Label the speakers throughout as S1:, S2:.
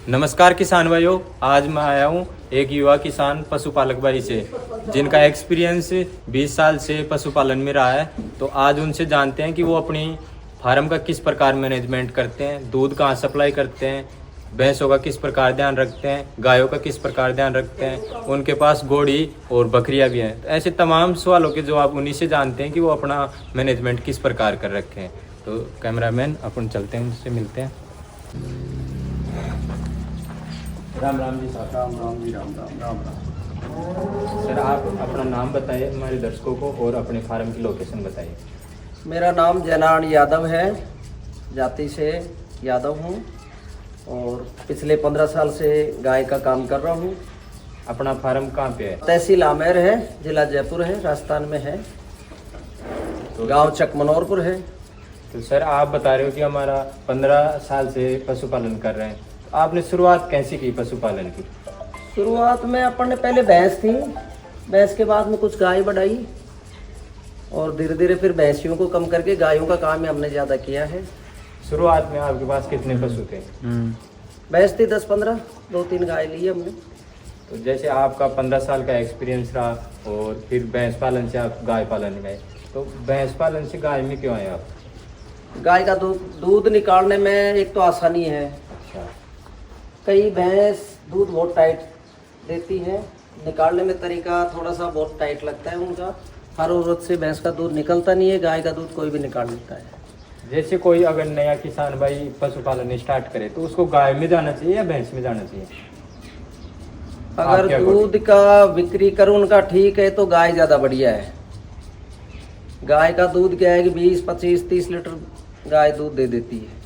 S1: नमस्कार किसान भाइयों, आज मैं आया हूँ एक युवा किसान पशुपालक भाई से जिनका एक्सपीरियंस 20 साल से पशुपालन में रहा है। तो आज उनसे जानते हैं कि वो अपनी फार्म का किस प्रकार मैनेजमेंट करते हैं, दूध कहाँ सप्लाई करते हैं, भैंसों का किस प्रकार ध्यान रखते हैं, गायों का किस प्रकार ध्यान रखते हैं, उनके पास घोड़ी और बकरियां भी हैं। तो ऐसे तमाम सवालों के जवाब उन्हीं से जानते हैं कि वो अपना मैनेजमेंट किस प्रकार कर रखे हैं। तो कैमरामैन अपन चलते हैं, उनसे मिलते हैं। राम राम जी साहब।
S2: राम राम जी, राम राम राम राम।
S1: सर, आप अपना नाम बताइए हमारे दर्शकों को और अपने फार्म की लोकेशन बताइए।
S2: मेरा नाम जयनारायण यादव है, जाति से यादव हूँ और पिछले 15 साल से गाय का काम कर रहा हूँ।
S1: अपना फार्म कहाँ पे है?
S2: तहसील आमेर है, जिला जयपुर है, राजस्थान में है।
S1: तो
S2: गांव चकमनौरपुर है।
S1: तो सर, आप बता रहे हो कि हमारा 15 साल से पशुपालन कर रहे हैं। तो आपने शुरुआत कैसे की पशुपालन की?
S2: शुरुआत में अपन ने पहले भैंस थी, भैंस के बाद में कुछ गाय बढ़ाई और धीरे धीरे फिर भैंसियों को कम करके गायों का काम ही हमने ज़्यादा किया है।
S1: शुरुआत में आपके पास कितने पशु थे?
S2: भैंस थी 10-15, 2-3 गाय ली हमने।
S1: तो जैसे आपका 15 साल का एक्सपीरियंस रहा और फिर भैंस पालन से आप गाय पालन में गए, तो भैंस पालन से गाय में क्यों आए आप?
S2: गाय का दूध निकालने में एक तो आसानी है।
S1: अच्छा।
S2: कई भैंस दूध बहुत टाइट देती है, निकालने में तरीका थोड़ा सा बहुत टाइट लगता है उनका। हर औरत से भैंस का दूध निकलता नहीं है, गाय का दूध कोई भी निकाल लेता है।
S1: जैसे कोई अगर नया किसान भाई पशुपालन स्टार्ट करे तो उसको गाय में जाना चाहिए या भैंस में जाना चाहिए?
S2: अगर दूध का बिक्री करूँ उनका ठीक है तो गाय ज़्यादा बढ़िया है। गाय का दूध क्या है कि 20, 25, 30 लीटर गाय दूध दे देती है।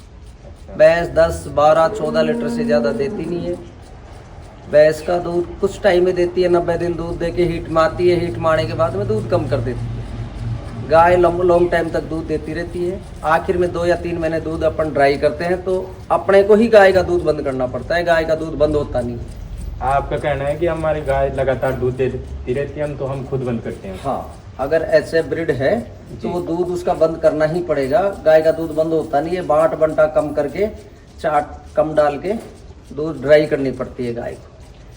S2: भैंस 10, 12, 14 लीटर से ज़्यादा देती नहीं है। भैंस का दूध कुछ टाइम में देती है, 90 दिन दूध दे के हीट मारती है, हीट मारने के बाद में दूध कम कर देती है। गाय लॉन्ग टाइम तक दूध देती रहती है। आखिर में 2 या 3 महीने दूध अपन ड्राई करते हैं तो अपने को ही गाय का दूध बंद करना पड़ता है, गाय का दूध बंद होता नहीं है।
S1: आपका कहना है कि हमारी गाय लगातार दूध देती रहती है, तो हम खुद बंद करते हैं?
S2: हाँ, अगर ऐसे ब्रीड है तो वो दूध उसका बंद करना ही पड़ेगा। गाय का दूध बंद होता नहीं है, बाट बंटा कम करके, चाट कम डाल के दूध ड्राई करनी पड़ती है गाय को।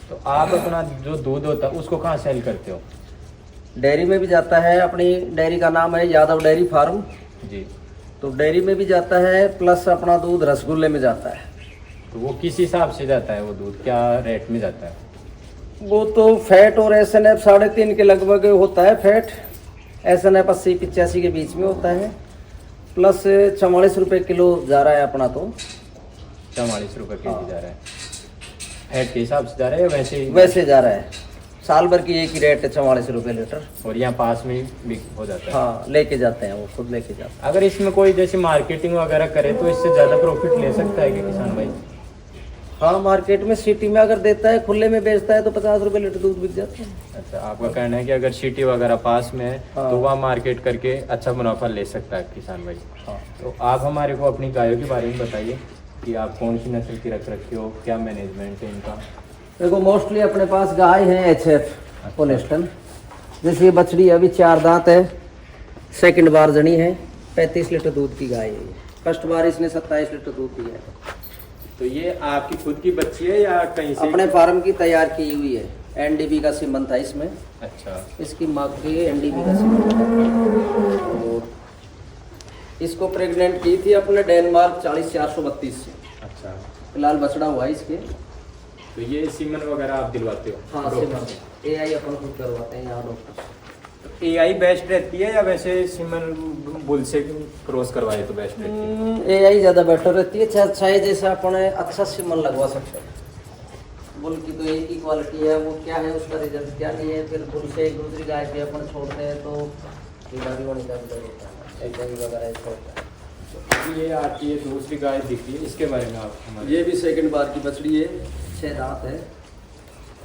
S1: तो आप अपना जो दूध होता है उसको कहाँ सेल करते हो?
S2: डेयरी में भी जाता है, अपनी डेयरी का नाम है यादव डेयरी फार्म
S1: जी।
S2: तो डेयरी में भी जाता है, प्लस अपना दूध रसगुल्ले में जाता है।
S1: तो वो किस हिसाब से जाता है? वो दूध क्या रेट में जाता है?
S2: वो तो फैट और SNF 3.5 के लगभग होता है। फैट SNF 80-85 के बीच में होता है, प्लस 44 रुपये किलो जा रहा है अपना। तो
S1: 44 रुपये केजी जा रहा है। फैट के हिसाब से जा रहा है वैसे
S2: वैसे जा रहा है। साल भर की एक ही रेट है, 44 रुपये लीटर।
S1: और यहाँ पास में भी हो जाता है?
S2: हाँ, लेके जाते हैं, वो खुद लेके जाते हैं।
S1: अगर इसमें कोई जैसे मार्केटिंग वगैरह करे तो इससे ज़्यादा प्रॉफिट ले सकता है कि किसान भाई?
S2: हाँ, मार्केट में सिटी में अगर देता है, खुले में बेचता है तो 50 रुपये लीटर दूध बिक जाता है।
S1: अच्छा, आपका कहना है कि अगर सिटी वगैरह पास में है
S2: हाँ।
S1: तो वहाँ मार्केट करके अच्छा मुनाफा ले सकता है किसान भाई।
S2: हाँ।
S1: तो आप हमारे को अपनी गायों के बारे में बताइए कि आप कौन सी नस्ल की रख रखे हो, क्या मैनेजमेंट है इनका?
S2: देखो, मोस्टली अपने पास गाय है HF होल्स्टाइन। जैसे ये बछड़ी अभी 4 दांत है, सेकंड बार जनी है, 35 लीटर दूध की गाय है ये। फर्स्ट बार इसने 27 लीटर दूध दिया है।
S1: तो ये आपकी खुद की बच्ची है या कहीं से?
S2: अपने फार्म की तैयार की हुई है। NDB का सीमन था इसमें।
S1: अच्छा।
S2: इसकी माँ के NDB का सीमन था और इसको प्रेग्नेंट की थी अपने डेनमार्क 40,432 से।
S1: अच्छा।
S2: फिलहाल बछड़ा हुआ है इसके।
S1: तो ये सीमन वगैरह आप दिलवाते हो?
S2: हाँ, सीमन AI अपन खुद करवाते हैं यहाँ डॉक्टर।
S1: AI बेस्ट रहती है या वैसे सीमन बुल से क्रॉस करवाए तो बेस्ट रहती है?
S2: AI ज़्यादा बेटर रहती है। अच्छा है, जैसे अपने अच्छा सीमन लगवा सकते हैं। बुल की तो एक ही क्वालिटी है, वो क्या है उसका रिजल्ट क्या नहीं है। फिर बुल से एक दूसरी गाय पे अपन छोड़ते हैं तो बीमारी होने का डर होता है, HIV वगैरह ऐसा होता है।
S1: तो ये आपकी ये दूसरी गाय दिख रही है, इसके बारे में आप हमारे?
S2: ये भी सेकंड बार की बछड़ी है, 6 दांत है,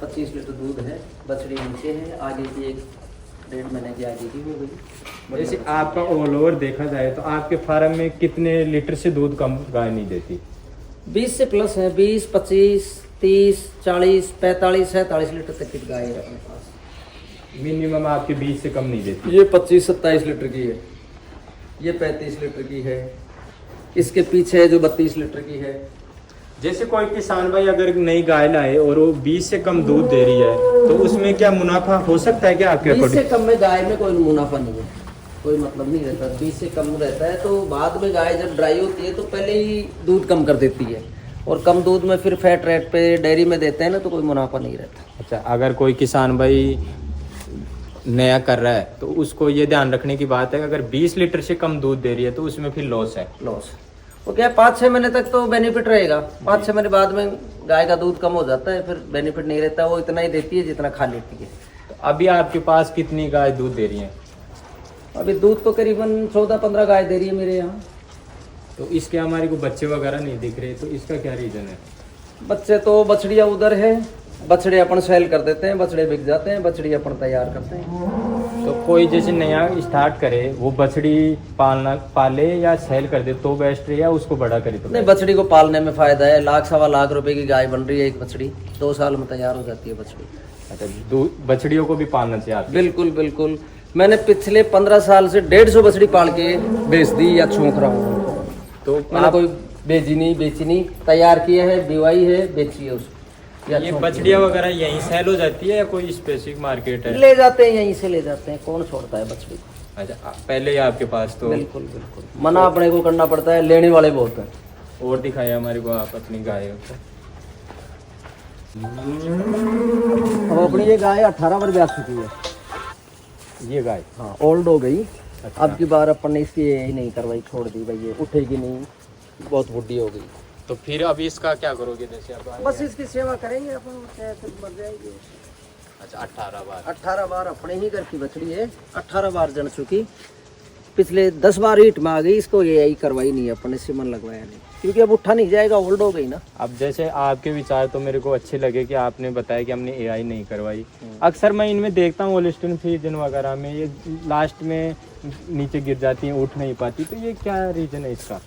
S2: 25 लीटर दूध है। बछड़ी नीचे है, आगे की 1-1.5 महीने की आगे की हो गई।
S1: जैसे आपका ऑल ओवर देखा जाए तो आपके फार्म में कितने लीटर से दूध कम गाय नहीं देती?
S2: 20 से प्लस है, 20, 25, 30, 40, 45, 47 लीटर तक की गाय है अपने पास।
S1: मिनिमम आपके 20 से कम नहीं देती?
S2: ये 25-27 लीटर की है, ये 35 लीटर की है, इसके पीछे जो 32 लीटर की है,
S1: जैसे कोई किसान भाई अगर नई गाय लाए और वो 20 से कम दूध दे रही है तो उसमें क्या मुनाफा हो सकता है क्या आपके
S2: 20 से
S1: अकॉर्डिंग?
S2: कम में गाय में कोई मुनाफा नहीं है, कोई मतलब नहीं रहता। 20 से कम रहता है तो बाद में गाय जब ड्राई होती है तो पहले ही दूध कम कर देती है, और कम दूध में फिर फैट रेट पे डेयरी में देते हैं ना, तो कोई मुनाफा नहीं रहता।
S1: अच्छा, अगर कोई किसान भाई नया कर रहा है तो उसको ये ध्यान रखने की बात है कि अगर 20 लीटर से कम दूध दे रही है तो उसमें फिर लॉस है।
S2: लॉस वो क्या 5-6 महीने तक तो बेनिफिट रहेगा, 5-6 महीने बाद में गाय का दूध कम हो जाता है, फिर बेनिफिट नहीं रहता। वो इतना ही देती है जितना खा लेती है।
S1: तो अभी आपके पास कितनी गाय दूध दे रही है?
S2: अभी दूध तो करीबन 14-15 गाय दे रही है मेरे यहाँ।
S1: तो इसके हमारे को बच्चे वगैरह नहीं दिख रहे, तो इसका क्या रीजन है?
S2: बच्चे तो बछड़िया उधर है, बछड़े अपन सेल कर देते हैं, बछड़े बिक जाते हैं, बछड़ी अपन तैयार करते हैं।
S1: तो कोई जैसे नया स्टार्ट करे वो बछड़ी पाले या सेल कर दे तो बेस्ट है, या उसको बड़ा करे तो
S2: नहीं, बछड़ी को पालने में फायदा है। 1-1.25 लाख रुपए की गाय बन रही है एक बछड़ी, 2 साल में तैयार हो जाती है बछड़ी।
S1: अच्छा, बछड़ियों को भी पालना चाहिए आपको?
S2: बिल्कुल बिल्कुल। मैंने पिछले 15 साल से 150 बछड़ी पाल के बेच दी या छोंक रहा हूँ।
S1: तो
S2: मैंने कोई बेची नहीं, तैयार किए है, बिवाई है, बेची है उसको।
S1: ये बछड़ियाँ वगैरह यहीं सेल हो जाती है या कोई स्पेसिफिक मार्केट है?
S2: ले जाते हैं, यहीं से ले जाते हैं, कौन छोड़ता है बछड़ी को।
S1: अच्छा, पहले ही आपके पास तो
S2: बिल्कुल बिल्कुल मना अपने को करना पड़ता है, लेने वाले बहुत हैं।
S1: और दिखाए हमारे को आप अपनी गाय को।
S2: अब अपनी ये गाय 18 बार ब्याह चुकी है।
S1: ये गाय
S2: हाँ, ओल्ड हो गई।
S1: अच्छा।
S2: अब की बार अपन ने इसकी यही नहीं करवाई, छोड़ दी भाई, ये उठेगी नहीं, बहुत बुढ़ी हो गई।
S1: तो फिर अभी इसका क्या करोगे? जैसे आप
S2: बस इसकी सेवा करेंगे अपन, फिर मर जाएगी।
S1: अच्छा, 18 बार
S2: 18 बार अपने ही घर की बछड़ी है, 18 बार जन चुकी। पिछले 10 बार हीट में आ गई, इसको ये यही करवाई नहीं अपन, सीमन लगवाया नहीं, क्योंकि अब उठा नहीं जाएगा, ओल्ड हो गई ना।
S1: अब जैसे आपके विचार तो मेरे को अच्छे लगे कि आपने बताया कि हमने एआई नहीं करवाई। अक्सर मैं इनमें देखता हूँ होल्स्टीन फ्रीजियन वगैरह में ये लास्ट में नीचे गिर जाती हैं, उठ नहीं पाती, तो ये क्या रीजन है इसका?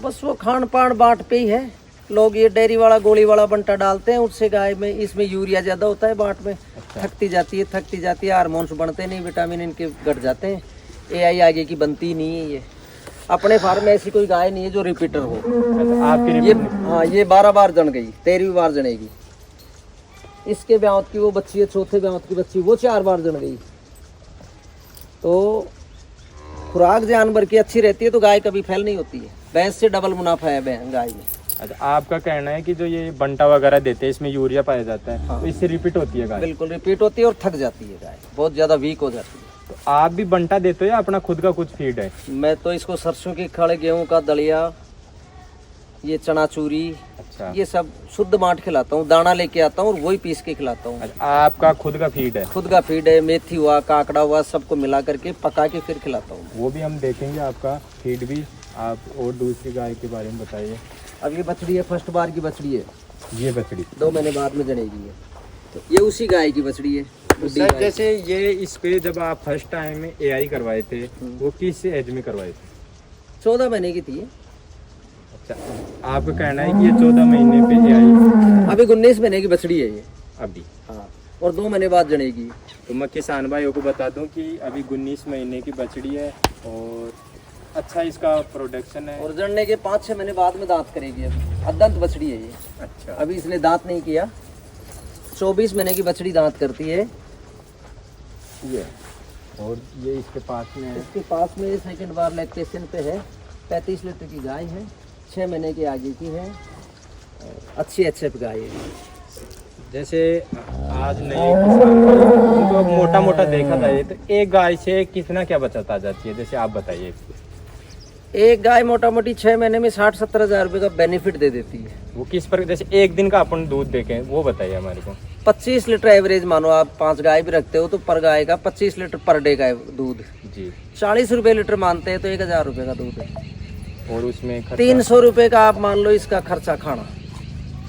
S2: बस वो खान पान बाट पे ही है। लोग ये डेयरी वाला गोली वाला बंटा डालते हैं, उससे गाय में इसमें यूरिया ज्यादा होता है बाट में।
S1: अच्छा।
S2: थकती जाती है, हार्मोन्स बनते नहीं, विटामिन इनके घट जाते हैं, एआई आगे की बनती ही नहीं है। ये अपने फार्म में ऐसी कोई गाय नहीं है जो रिपीटर हो।
S1: अच्छा, आपके
S2: ये हाँ, ये 12 बार जन गई, 13वीं बार जनेगी। इसके ब्यावत की वो बच्ची है, चौथे ब्यावत की बच्ची, वो 4 बार जन गई। तो खुराक जानवर की अच्छी रहती है तो गाय कभी फेल नहीं होती है। भैंस से डबल मुनाफा है गाय में।
S1: अच्छा, आपका कहना है कि जो ये बंटा वगैरह देते हैं इसमें यूरिया पाया जाता है,
S2: हाँ।
S1: तो इससे रिपीट होती है गाय?
S2: बिल्कुल रिपीट होती है और थक जाती है गाय, बहुत ज्यादा वीक हो जाती है।
S1: तो आप भी बंटा देते हो या अपना खुद का कुछ फीड है?
S2: मैं तो इसको सरसों की खड़, गेहूं का दलिया, ये चना चूरी,
S1: अच्छा,
S2: ये सब शुद्ध मांट खिलाता हूँ, दाना लेके आता हूँ और वही पीस के खिलाता हूँ।
S1: अच्छा, आपका खुद का फीड है?
S2: खुद का फीड है, मेथी हुआ, काकड़ा हुआ, सबको मिला करके पका के फिर खिलाता हूँ।
S1: वो भी हम देखेंगे आपका फीड भी। आप और दूसरी गाय के बारे में बताइए।
S2: अब ये बछड़ी है, फर्स्ट बार की बछड़ी है,
S1: ये बछड़ी
S2: 2 महीने बाद में जनेगी है। तो ये उसी गाय की बछड़ी है। बुड्ढी
S1: सर,
S2: गाय।
S1: जैसे ये इस पे जब आप फर्स्ट टाइम में एआई करवाए थे वो किस एज में करवाए थे?
S2: 14 महीने की थी।
S1: अच्छा, आपका कहना है कि ये 14 महीने पे एआई?
S2: अभी 19 महीने की बछड़ी है ये।
S1: अभी
S2: हाँ, और 2 महीने बाद जनेगी।
S1: तो मैं किसान भाइयों को बता दूं कि अभी 19 महीने की बछड़ी है और अच्छा इसका प्रोडक्शन है।
S2: और जड़ने के 5-6 महीने बाद में दांत करेगी। अभी अदंत बछड़ी है ये।
S1: अच्छा,
S2: अभी इसने दांत नहीं किया। 24 महीने की बछड़ी दांत करती है ये।
S1: और ये इसके पास में है।
S2: इसके पास में सेकंड बार लैक्टेशन पे है। 35 लीटर की गाय है, 6 महीने के आगे की है, अच्छी HF गाय है।
S1: जैसे आज नए किसान उनको मोटा मोटा देखा जाए तो एक गाय से कितना क्या बचत आ जाती है, जैसे आप बताइए।
S2: एक गाय मोटा मोटी 6 महीने में 60-70 हज़ार रुपये का बेनिफिट दे देती है।
S1: वो किस पर, जैसे एक दिन का अपन दूध देखें वो बताइए हमारे को।
S2: 25 लीटर एवरेज मानो, आप 5 गाय भी रखते हो तो पर गाय का 25 लीटर पर डे का दूध।
S1: जी,
S2: 40 रुपये लीटर मानते हैं तो 1000 रुपये का दूध है।
S1: और उसमें खर्चा
S2: 300 रुपये का आप मान लो इसका खर्चा खाना,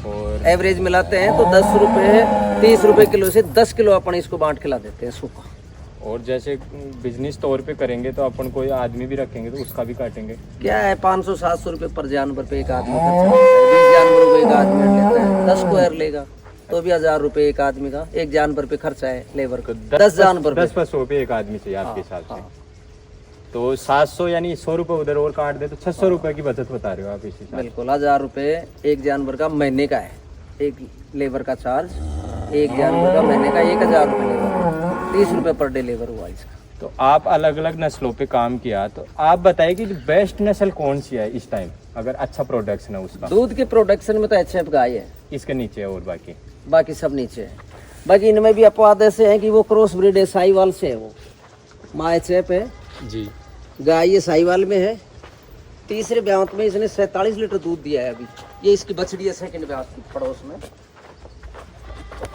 S1: और
S2: एवरेज मिलाते हैं तो 10 रुपये 30 रुपये किलो से 10 किलो अपन इसको बांट खिला देते हैं सूखा।
S1: और जैसे बिजनेस तौर पे करेंगे तो अपन कोई आदमी भी रखेंगे तो उसका भी काटेंगे।
S2: क्या है 500-700 रुपये पर जानवर पे एक आदमी खर्चा करता है। 20 जानवरों को एक आदमी लेता है, 10 स्क्वायर लेगा तो भी 1000 रुपये एक आदमी का, एक जानवर पे खर्चा है लेबर का। 10 जानवर पे
S1: 10 रुपये एक आदमी चाहिए आपके हिसाब से। तो 700 यानी 100 रुपये उधर और काट दे तो 600 रुपये की बचत बता रहे हो आप इसी साल।
S2: बिल्कुल 1000 रुपये एक जानवर का महीने का है, एक लेबर का चार्ज, एक जानवर का महीने का 1000 रुपये लेबर, 30 रुपये पर डे लेबर हुआ इसका।
S1: तो आप अलग अलग नस्लों पे काम किया, तो आप बताइए कि बेस्ट नस्ल कौन सी है इस टाइम, अगर अच्छा प्रोडक्शन है उसका?
S2: दूध के प्रोडक्शन में तो HF गाय है,
S1: इसके नीचे है और
S2: बाकी सब नीचे है। बाकी इनमें भी अपवाद ऐसे हैं कि वो क्रॉस ब्रीड है, साहिवाल से है, वो माँ HF है
S1: जी।
S2: गाय, ये साहिवाल में है। तीसरे ब्याह में इसने 47 लीटर दूध दिया है अभी। ये इसकी बछड़ी है सेकंड ब्याह की पड़ोस में।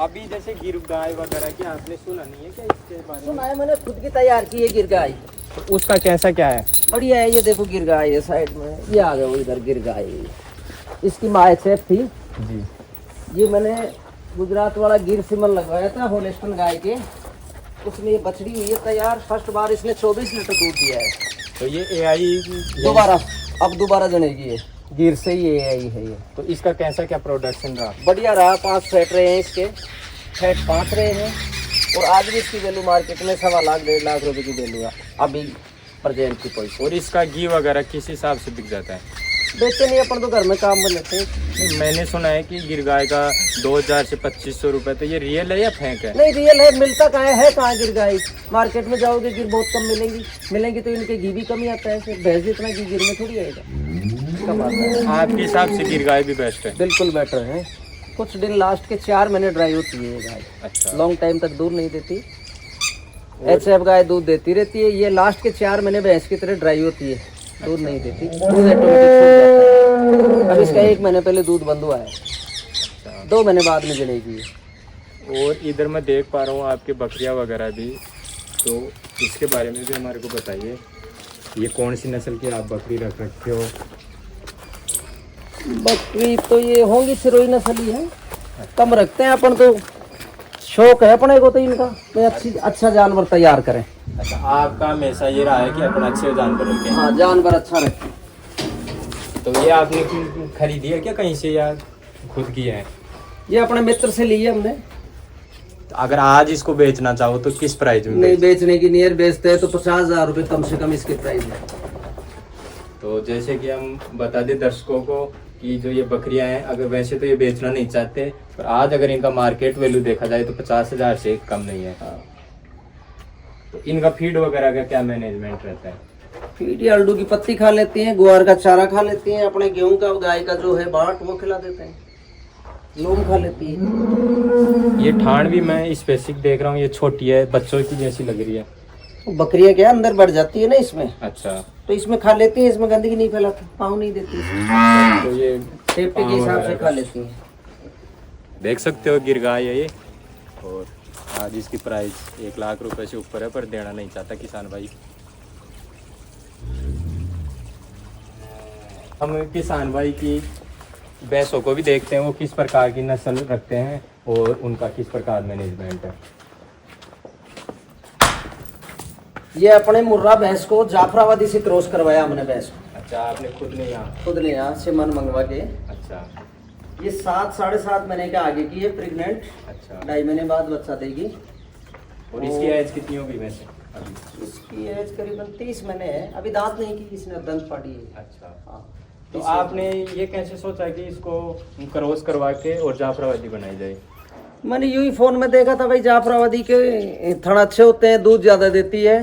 S1: अभी जैसे गिर गाय वगैरह की आपने सुना नहीं है क्या इसके बारे में?
S2: सुना है, मैंने खुद की तैयार की है गिर गाय।
S1: तो उसका कैसा क्या है?
S2: बढ़िया है, ये देखो गिर गाय है साइड में, ये आ गया वो इधर गिर गाय। इसकी माँ HF थी
S1: जी।
S2: ये मैंने गुजरात वाला गिर सिमन लगवाया था होलेस्टन गाय के, उसमें ये बछड़ी हुई है तैयार। फर्स्ट बार इसने 24 लीटर दूध दिया है।
S1: तो ये AI
S2: दोबारा जनेगी, है गिर से ही AI है ये।
S1: तो इसका कैसा क्या प्रोडक्शन रहा?
S2: बढ़िया रहा, 5 फैट रहे हैं इसके, फैट 5 रहे हैं। और आज भी इसकी वैल्यू मार्केट में 1.25 लाख 1.5 लाख रुपए की वैल्यू है अभी प्रेजेंट की पोजीशन।
S1: और इसका घी वगैरह किस हिसाब से बिक जाता है?
S2: बेचते नहीं, अपन तो घर में काम में लेते हैं।
S1: नहीं, मैंने सुना है कि गिर गाय का 2000 से 2500 रुपये, तो ये रियल है या फेंक है?
S2: नहीं रियल है, मिलता कहाँ है कहाँ गिर गाय। मार्केट में जाओगे गिर बहुत कम मिलेंगी तो इनके घी भी कम ही आता है, फिर भैंस इतना घी गिर में थोड़ी आएगा, कम आता है।
S1: आपके हिसाब से गिर गाय भी बेस्ट है?
S2: बिल्कुल बेटर है। कुछ दिन लास्ट के 4 महीने ड्राई होती है ये गाय,
S1: अच्छा।
S2: लॉन्ग टाइम तक दूध नहीं देती। HF गाय दूध देती रहती है, ये लास्ट के 4 महीने भैंस की तरह ड्राई होती है, दूध नहीं देती, दूध ऑटोमेटिक छूट जाता है। अब इसका 1 महीने पहले दूध बंद हुआ है, 2 महीने बाद में जलेगी।
S1: और इधर मैं देख पा रहा हूँ आपके बकरियाँ वगैरह भी, तो इसके बारे में भी हमारे को बताइए। ये कौन सी नस्ल की आप बकरी रख रखे हो?
S2: बकरी तो ये होंगी सिरोही नस्ल ही है, कम रखते हैं अपन, तो शौक है अपने को तो इनका, तो अच्छा जानवर तैयार करें।
S1: अच्छा, आपका हमेशा ये रहा है कि अपना अच्छे जानवर रखें?
S2: हाँ, जानवर अच्छा रखें।
S1: तो ये आपने खरीदी है क्या कहीं से या खुद की है?
S2: ये अपने मित्र से ली है हमने।
S1: तो अगर आज इसको बेचना चाहो तो किस प्राइस में?
S2: नहीं, बेचने की नियर बेचते हैं तो 50,000 रुपये कम से कम इसके प्राइस है।
S1: तो जैसे कि हम बता दें दर्शकों को कि जो ये बकरियां हैं, अगर वैसे तो ये बेचना नहीं चाहते, पर आज अगर इनका मार्केट वैल्यू देखा जाए तो 50,000 से कम नहीं है। तो इनका फीड वगैरह का क्या मैनेजमेंट रहता है?
S2: फीड ये अल्डू की पत्ती खा लेती हैं, ग्वार का चारा खा लेती हैं, अपने गेहूं का गाय का जो है बाट वो खिला देते हैं, लोम खा लेती है।
S1: ये ठाण भी मैं स्पेसिफिक देख रहा हूँ, ये छोटी है, बच्चों की जैसी लग रही है।
S2: बकरियां क्या अंदर बढ़ जाती है ना इसमें,
S1: अच्छा।
S2: तो इसमें खा लेती है, इसमें गंदगी नहीं फैलाती, पाँव नहीं देती,
S1: तो ये
S2: सेफ्टी के हिसाब से खा लेती है।
S1: देख सकते हो गिर गाय है ये, और आज इसकी प्राइस 1 लाख रुपए से ऊपर है, पर देना नहीं चाहता किसान भाई। हम किसान भाई की भैंसों को भी देखते हैं, वो किस प्रकार की नस्ल रखते हैं और उनका किस प्रकार मैनेजमेंट है।
S2: ये अपने मुर्रा भैंस को जाफराबादी से क्रॉस करवाया हमने भैंस को।
S1: अच्छा, आपने खुद ने यहाँ
S2: से मन मंगवा के।
S1: अच्छा।
S2: ये 7 साढ़े 7 महीने के आगे की है, प्रेग्नेंट।
S1: अच्छा।
S2: 2.5 महीने बाद बच्चा देगी।
S1: और इसकी एज कितनी होगी वैसे अभी?
S2: इसकी एज करीबन 30 महीने है, अभी दांत नहीं की, इसने दंत फाड़ी है।
S1: अच्छा।
S2: हाँ।
S1: तो आपने ये कैसे सोचा कि इसको क्रॉस करवा के और जाफराबादी बनाई जाए?
S2: मैंने यूं ही फोन में देखा था भाई, जाफराबादी के थड़ अच्छे होते हैं, दूध ज्यादा देती है।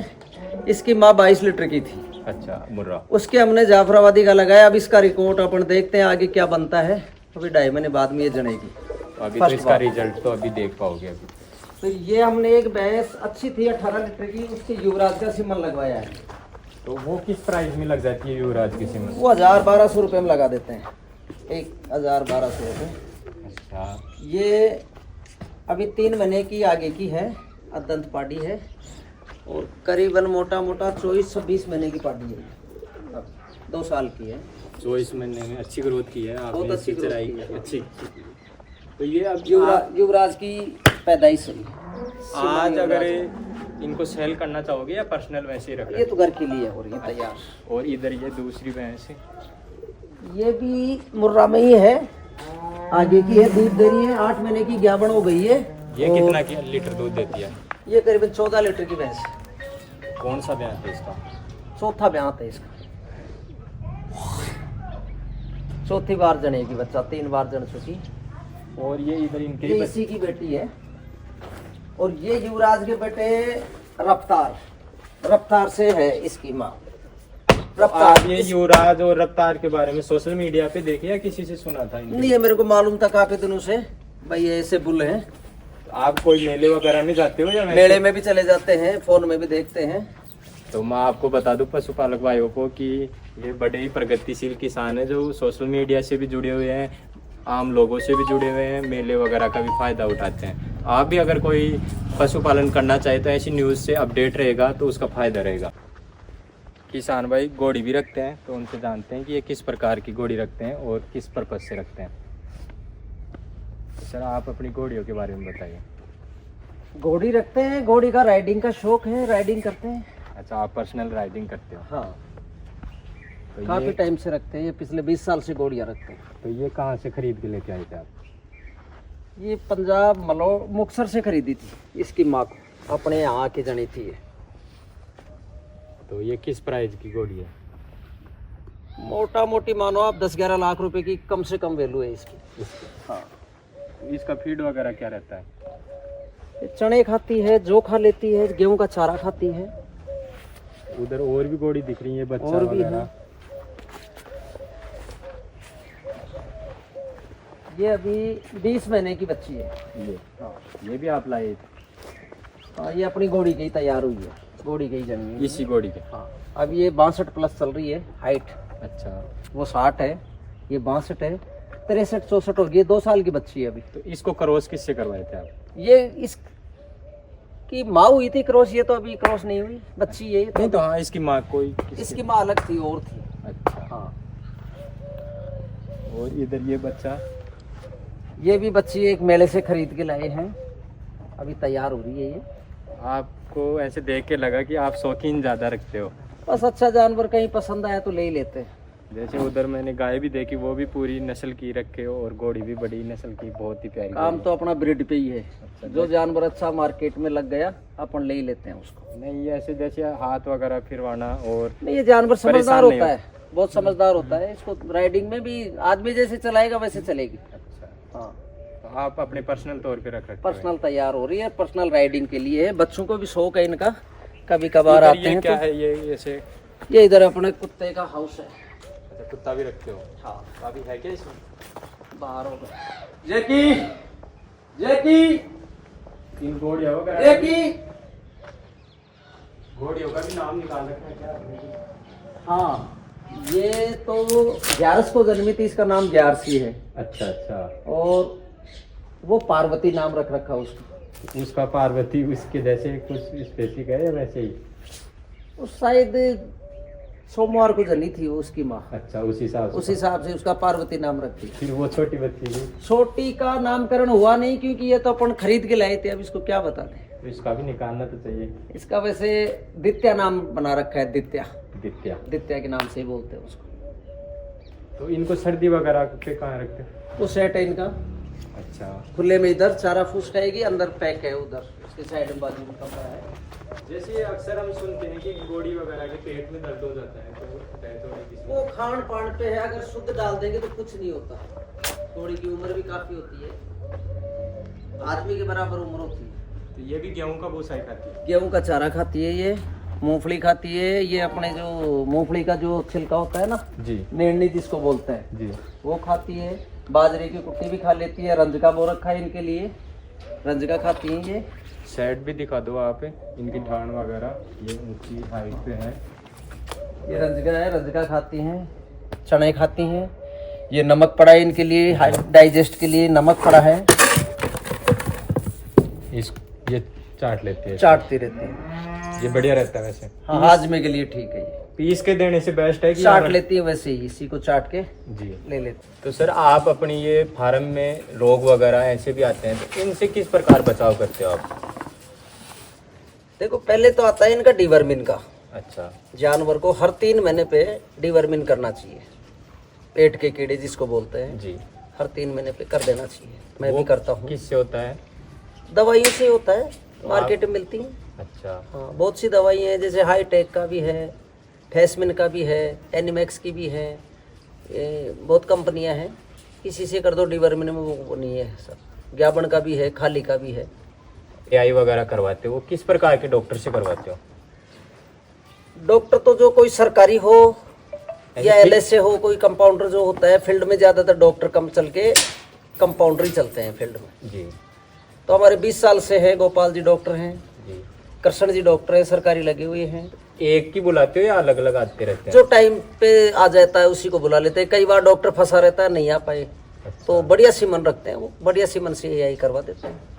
S2: इसकी माँ 22 लीटर की थी।
S1: अच्छा, मुर्रा।
S2: उसके हमने जाफराबादी का लगाया। अब इसका रिकॉर्ड अपन देखते हैं आगे क्या बनता है। अभी 2.5 महीने बाद में ये जनेगी।
S1: तो अभी तो इसका रिजल्ट तो अभी देख पाओगे अभी।
S2: तो ये हमने एक भैंस अच्छी थी 18 लीटर की, उसके युवराज का सिमन लगवाया है।
S1: तो वो किस प्राइस में लग जाती है युवराज की सिमन?
S2: वो 1000-1200 रुपये में लगा देते हैं, 1000-1200 रुपये।
S1: अच्छा।
S2: ये अभी 3 महीने की आगे की है, अदंत पाड़ी है, और करीबन मोटा मोटा 24-26 महीने की पाड़ी है, 2 साल की है।
S1: 24 महीने में अच्छी ग्रोथ की है
S2: बहुत अच्छी ग्रोथ
S1: चराई
S2: की है।
S1: अच्छी। तो ये अब
S2: युवराज की पैदाइश है।
S1: आज अगर इनको सेल करना चाहोगे या पर्सनल वैसे ही रखना?
S2: ये तो घर के लिए है और ये तैयार।
S1: और इधर ये दूसरी भैंस है,
S2: ये भी मुर्रा में ही है, आगे की है, दूध दे रही है, 8 महीने की गाभण हो गई है।
S1: ये कितना लीटर दूध देती है?
S2: ये करीबन 14 लीटर की भैंस।
S1: कौन सा भैंस है इसका?
S2: चौथा ब्याह है इसका, चौथी बार जनेगी बच्चा, 3 बार जन चुकी।
S1: और ये इधर इनके
S2: ये इसी की बेटी है। और ये युवराज के बेटे रफ्तार से है इसकी माँ।
S1: आप ये युवराज और रफ्तार के बारे में सोशल मीडिया पे देखे या किसी से सुना था?
S2: नहीं है, मेरे को मालूम था काफी दिनों से भाई ये ऐसे बुल हैं।
S1: आप कोई मेले वगैरह में जाते हो या
S2: मेले में भी चले जाते हैं, फोन में भी देखते हैं।
S1: तो मैं आपको बता दूं पशुपालक भाइयों को कि ये बड़े ही प्रगतिशील किसान है जो सोशल मीडिया से भी जुड़े हुए हैं, आम लोगों से भी जुड़े हुए हैं, मेले वगैरह का भी फायदा उठाते हैं। आप भी अगर कोई पशुपालन करना चाहे तो ऐसी न्यूज़ से अपडेट रहेगा तो उसका फायदा रहेगा। किसान भाई घोड़ी भी रखते हैं, तो उनसे जानते हैं कि ये किस प्रकार की घोड़ी रखते हैं और किस पर्पज से रखते हैं। सर आप अपनी घोड़ियों के बारे में बताइए।
S2: घोड़ी रखते हैं, घोड़ी का राइडिंग का शौक है, राइडिंग करते हैं।
S1: अच्छा, आप पर्सनल राइडिंग करते हो?
S2: हाँ,
S1: तो
S2: काफी
S1: ये
S2: टाइम से रखते हैं, ये पिछले 20 साल से घोड़ियाँ रखते हैं।
S1: तो ये कहाँ से खरीद के लेके आए थे आप?
S2: ये पंजाब मुक्तसर से खरीदी थी इसकी माँ को, अपने यहाँ आके जनी थी ये।
S1: तो ये किस प्राइस की घोड़ी है?
S2: मोटा मोटी मानो आप 10-11 लाख रुपए की कम से कम वैल्यू है इसकी। हाँ,
S1: इसका फीड वगैरह क्या रहता है?
S2: ये चने खाती है, जो खा लेती है, गेहूं का चारा खाती है।
S1: उधर और भी घोड़ी दिख रही है, बच्चा
S2: और भी
S1: वगैरह।
S2: है। ये अभी 20 महीने की बच्ची है।
S1: ये
S2: हाँ,
S1: ये भी आप लाए थे?
S2: हाँ, ये अपनी घोड़ी की तैयार हुई है, घोड़ी की जमी है।
S1: इसी घोड़ी के?
S2: हाँ, अब ये 62 प्लस चल रही है हाइट।
S1: अच्छा,
S2: वो 60 है, ये 62 है, 63-64 होगी। 2 साल की बच्ची है अभी।
S1: तो इसको क्रॉस किससे करवाए थे आप?
S2: ये इसकी माँ हुई थी क्रॉस, ये तो अभी क्रॉस नहीं हुई, बच्ची है ये
S1: नहीं तो हाँ, इसकी माँ कोई
S2: इसकी माँ अलग थी और थी।
S1: अच्छा,
S2: हाँ,
S1: और इधर ये बच्चा?
S2: ये भी बच्ची एक मेले से खरीद के लाए हैं, अभी तैयार हो रही है ये।
S1: आपको ऐसे देख के लगा कि आप शौकीन ज़्यादा रखते हो?
S2: बस अच्छा जानवर कहीं पसंद आया तो ले ही लेते हैं।
S1: जैसे उधर मैंने गाय भी देखी, वो भी पूरी नस्ल की रखे हो, और घोड़ी भी बड़ी नस्ल की, बहुत ही प्यारी
S2: काम
S1: घोड़ी।
S2: तो अपना ब्रीड पे ही है।
S1: अच्छा,
S2: जो जानवर अच्छा मार्केट में लग गया अपन ले ही लेते हैं उसको।
S1: नहीं, ये ऐसे जैसे हाथ वगैरह फिरवाना और
S2: नहीं, ये जानवर समझदार
S1: परेशान नहीं
S2: होता है, बहुत समझदार होता है। इसको राइडिंग में भी आदमी जैसे चलाएगा वैसे चलेगी।
S1: अच्छा,
S2: हाँ,
S1: तो आप अपने पर्सनल तौर पे रख रहे
S2: पर्सनल तैयार हो रही है, पर्सनल राइडिंग के लिए है। बच्चों को भी शौक है इनका, कभी कभार आते हैं।
S1: क्या
S2: तो
S1: है ये ऐसे?
S2: ये इधर अपने कुत्ते का हाउस है।
S1: अच्छा, कुत्ता भी रखते हो?
S2: हाँ,
S1: अभी है क्या इसमें?
S2: बाहर होगा। जैकी जैकी
S1: 3 घोड़ियाँ वगैरह?
S2: जैकी,
S1: घोड़ियों का भी नाम निकाल रखा है क्या आपने?
S2: हाँ, ये तो ग्यारस को जन्मी थी, इसका नाम ग्यारसी है।
S1: अच्छा अच्छा,
S2: और वो पार्वती नाम रख रखा उसका।
S1: उसका पार्वती उसके जैसे कुछ स्पेसिफिक है या वैसे ही?
S2: उस शायद सोमवार को जनी थी वो उसकी माँ।
S1: अच्छा, उस हिसाब
S2: से उसका पार्वती नाम रखी।
S1: फिर वो छोटी बच्ची थी?
S2: छोटी का नामकरण हुआ नहीं, क्योंकि ये तो अपन खरीद के लाए थे, अब इसको क्या बता दें।
S1: तो इसका भी निकालना तो चाहिए।
S2: इसका वैसे दित्या नाम बना रखा है, दित्या
S1: दित्या
S2: के नाम से ही बोलते हैं उसको।
S1: तो इनको सर्दी वगैरह पे कहाँ रखते हैं?
S2: वो सेट है इनका।
S1: अच्छा,
S2: खुले में इधर चारा फूस खाएगी, अंदर पैक है, उधर उसके साइड में बाजू में कमरा है।
S1: जैसे अक्सर हम सुनते हैं कि घोड़ी वगैरह के पेट में दर्द हो जाता है, तो
S2: वो खान पान पे है, अगर शुद्ध डाल देंगे तो कुछ नहीं होता। घोड़ी की उम्र भी काफी होती है, आदमी के बराबर उम्र होती है।
S1: तो ये भी गेहूं का भूसा ही खाती है?
S2: गेहूं का चारा खाती है, ये मूंगफली खाती है। ये अपने जो मूंगफली का जो छिलका होता है ना
S1: जी,
S2: नेड़नी जिसको बोलते हैं
S1: जी,
S2: वो खाती है। बाजरे की कुट्टी भी खा लेती है। रंजका बो रखा है इनके लिए, रंजका खाती हैं ये।
S1: सेट भी दिखा दो आप इनकी ठाण वगैरह, ये ऊंची हाइट पे है।
S2: ये रंजका है, रंजका खाती हैं, चने खाती हैं। ये नमक पड़ा है इनके लिए, डाइजेस्ट के लिए नमक पड़ा है,
S1: ये चाट लेती है,
S2: चाटती रहती है।
S1: ये बढ़िया रहता है वैसे।
S2: हाँ, हाजमे के लिए ठीक है ये।
S1: पीस के देने से बेस्ट है कि
S2: चाट लेती है, वैसे ही इसी को चाट के
S1: जी
S2: ले लेते।
S1: तो सर आप अपनी ये फार्म में रोग वगैरह ऐसे भी आते हैं, तो इनसे किस प्रकार बचाव करते हो आप?
S2: देखो, पहले तो आता है इनका डिवर्मिन का।
S1: अच्छा,
S2: जानवर को हर 3 महीने पे डिवर्मिन करना चाहिए, पेट के कीड़े जिसको बोलते हैं
S1: जी,
S2: हर 3 महीने पे कर देना चाहिए। मैं भी करता हूँ।
S1: किससे होता है?
S2: दवाइयों से होता है, मार्केट में मिलती है।
S1: अच्छा,
S2: हाँ, बहुत सी दवाई है, जैसे हाई टेक का भी है, फैसमिन का भी है, एनिमैक्स की भी है, ये बहुत कंपनियां हैं। किसी से कर दो, डिवर्मिन में वो नहीं है सर। ज्ञापन का भी है, खाली का भी है।
S1: AI वगैरह करवाते हो, किस प्रकार के डॉक्टर से करवाते हो?
S2: डॉक्टर तो जो कोई सरकारी हो या LS हो, कोई कंपाउंडर जो होता है फील्ड में, ज़्यादातर डॉक्टर कम चल के कंपाउंडर ही चलते हैं फील्ड में
S1: जी।
S2: तो हमारे 20 साल से हैं। गोपाल जी डॉक्टर हैं
S1: जी।
S2: कृष्ण जी डॉक्टर है, सरकारी लगे हुए हैं।
S1: एक की बुलाते हो या अलग अलग आते रहते हैं?
S2: जो टाइम पे आ जाता है उसी को बुला लेते हैं। कई बार डॉक्टर फंसा रहता है, नहीं आ पाए तो बढ़िया सीमन रखते हैं, वो बढ़िया सीमन से AI करवा देते हैं।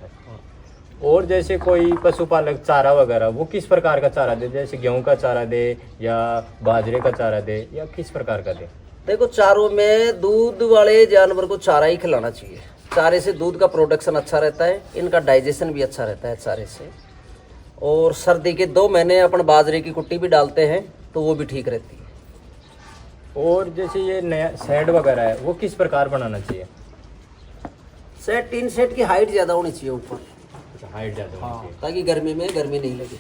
S1: और जैसे कोई पशुपालक चारा वगैरह, वो किस प्रकार का चारा दे? जैसे गेहूं का चारा दे या बाजरे का चारा दे या किस प्रकार का दे?
S2: देखो, चारों में दूध वाले जानवर को चारा ही खिलाना चाहिए। चारे से दूध का प्रोडक्शन अच्छा रहता है, इनका डाइजेशन भी अच्छा रहता है चारे से। और सर्दी के 2 महीने अपन बाजरे की कुट्टी भी डालते हैं तो वो भी ठीक रहती है।
S1: और जैसे ये नया शेड वगैरह है, वो किस प्रकार बनाना चाहिए?
S2: सेट 3 सेट की हाइट ज़्यादा होनी चाहिए ऊपर,
S1: हाइट ज़्यादा होनी चाहिए।
S2: ताकि गर्मी में गर्मी नहीं लगे,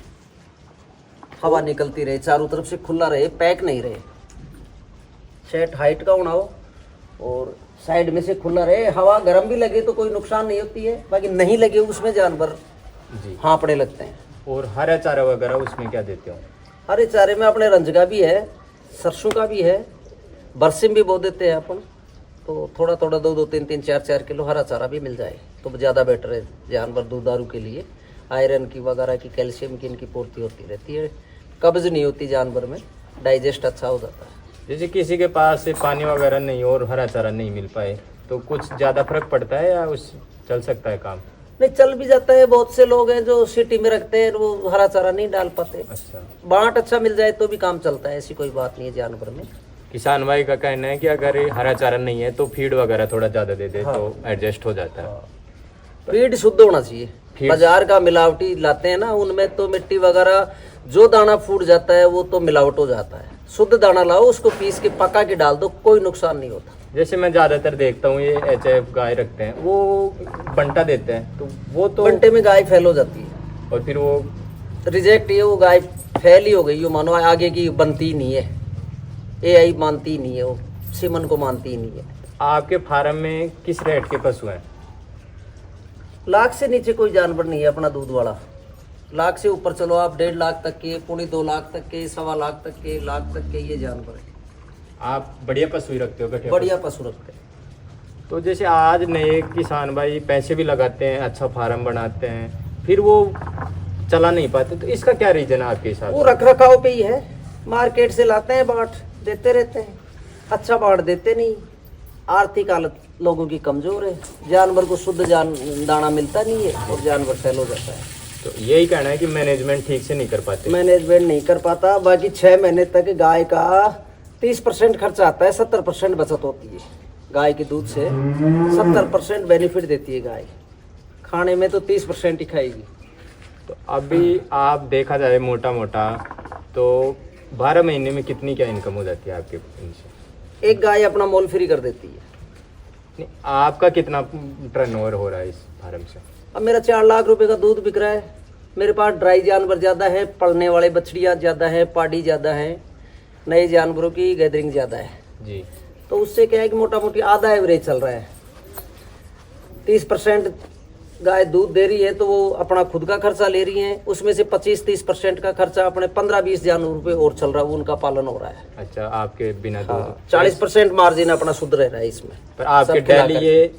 S2: हवा निकलती रहे, चारों तरफ से खुला रहे, पैक नहीं रहे। सेट हाइट का होना हो और साइड में से खुला रहे, हवा गर्म भी लगे तो कोई नुकसान नहीं होती है, बाकी नहीं लगे उसमें जानवर
S1: जी
S2: हाँपने लगते हैं।
S1: और हरा चारा वगैरह उसमें क्या देते हो?
S2: हरे चारे में अपने रंज का भी है, सरसों का भी है, बरसिम भी बो देते हैं अपन। तो थोड़ा थोड़ा 2-2, 3-3, 4-4 किलो हरा चारा भी मिल जाए तो ज़्यादा बेटर है जानवर दूधारू के लिए। आयरन की वगैरह की, कैल्शियम की इनकी पूर्ति होती रहती है, कब्ज नहीं होती जानवर में, डाइजेस्ट अच्छा हो जाता है।
S1: जैसे किसी के पास से पानी वगैरह नहीं और हरा चारा नहीं मिल पाए तो कुछ ज़्यादा फर्क पड़ता है या उस चल सकता है काम?
S2: नहीं, चल भी जाता है। बहुत से लोग हैं जो सिटी में रखते हैं, वो हरा चारा नहीं डाल पाते।
S1: अच्छा,
S2: बांट अच्छा मिल जाए तो भी काम चलता है, ऐसी कोई बात नहीं है जानवर में।
S1: किसान भाई का कहना है कि अगर हरा चारा नहीं है तो फीड वगैरह थोड़ा ज़्यादा दे दे तो एडजस्ट हो जाता है।
S2: फीड शुद्ध होना चाहिए। बाजार का मिलावटी लाते हैं ना, उनमें तो मिट्टी वगैरह जो दाना फूट जाता है वो तो मिलावट हो जाता है। शुद्ध दाना लाओ, उसको पीस के पका के डाल दो, कोई नुकसान नहीं होता।
S1: जैसे मैं ज़्यादातर देखता हूँ ये HF गाय रखते हैं, वो बंटा देते हैं तो वो तो
S2: घंटे में गाय फैल हो जाती है
S1: और फिर वो
S2: रिजेक्ट, ये वो गाय फैल ही हो गई, यो मानो आगे की बनती ही नहीं है, AI मानती ही नहीं है, वो सीमन को मानती ही नहीं है।
S1: आपके फार्म में किस रेट के पशु हैं?
S2: लाख से नीचे कोई जानवर नहीं है अपना दूध वाला। लाख से ऊपर चलो आप, 1.5 लाख तक के, 2.25 लाख तक के, 1.25 लाख तक के, लाख तक के ये जानवर है।
S1: आप बढ़िया पशु ही रखते हो? घटिया
S2: बढ़िया पशु रखते हैं।
S1: तो जैसे आज नए किसान भाई पैसे भी लगाते हैं, अच्छा फार्म बनाते हैं, फिर वो चला नहीं पाते, तो इसका क्या रीजन है आपके हिसाब
S2: वो
S1: से?
S2: रख रखाव पे ही है। मार्केट से लाते हैं, बांट देते रहते हैं, अच्छा बांट देते नहीं। आर्थिक हालत लोगों की कमजोर है, जानवर को शुद्ध दाना मिलता नहीं है और जानवर फैल हो जाता है।
S1: तो यही कहना है कि मैनेजमेंट ठीक से नहीं कर पाते?
S2: मैनेजमेंट नहीं कर पाता। बाकी 6 महीने तक गाय का 30% खर्चा आता है, 70% बचत होती है। गाय के दूध से 70% बेनिफिट देती है गाय। खाने में तो 30% ही खाएगी।
S1: तो अभी आप देखा जाए मोटा मोटा तो 12 महीने में कितनी क्या इनकम हो जाती है आपके इनसे?
S2: एक गाय अपना मोल फ्री कर देती है।
S1: नहीं, आपका कितना टर्नओवर हो रहा है इस फार्म से?
S2: अब मेरा 4 लाख रुपए का दूध बिक रहा है। मेरे पास ड्राई जानवर ज़्यादा है, पलने वाले बछड़ियाँ ज़्यादा है, पाड़ी ज़्यादा है, नए जानवरों की गैदरिंग ज़्यादा है
S1: जी।
S2: तो उससे क्या है कि मोटा मोटी आधा एवरेज चल रहा है। 30% गाय दूध दे रही है तो वो अपना खुद का खर्चा ले रही है, उसमें से 25-30% का खर्चा अपने 15-20 जानवरों पे और चल रहा है, उनका पालन हो रहा है।
S1: अच्छा, आपके बिना दूध
S2: 40% मार्जिन अपना शुद्ध रह रहा है इसमें।
S1: पर आपके
S2: सब खिला
S1: डेली ये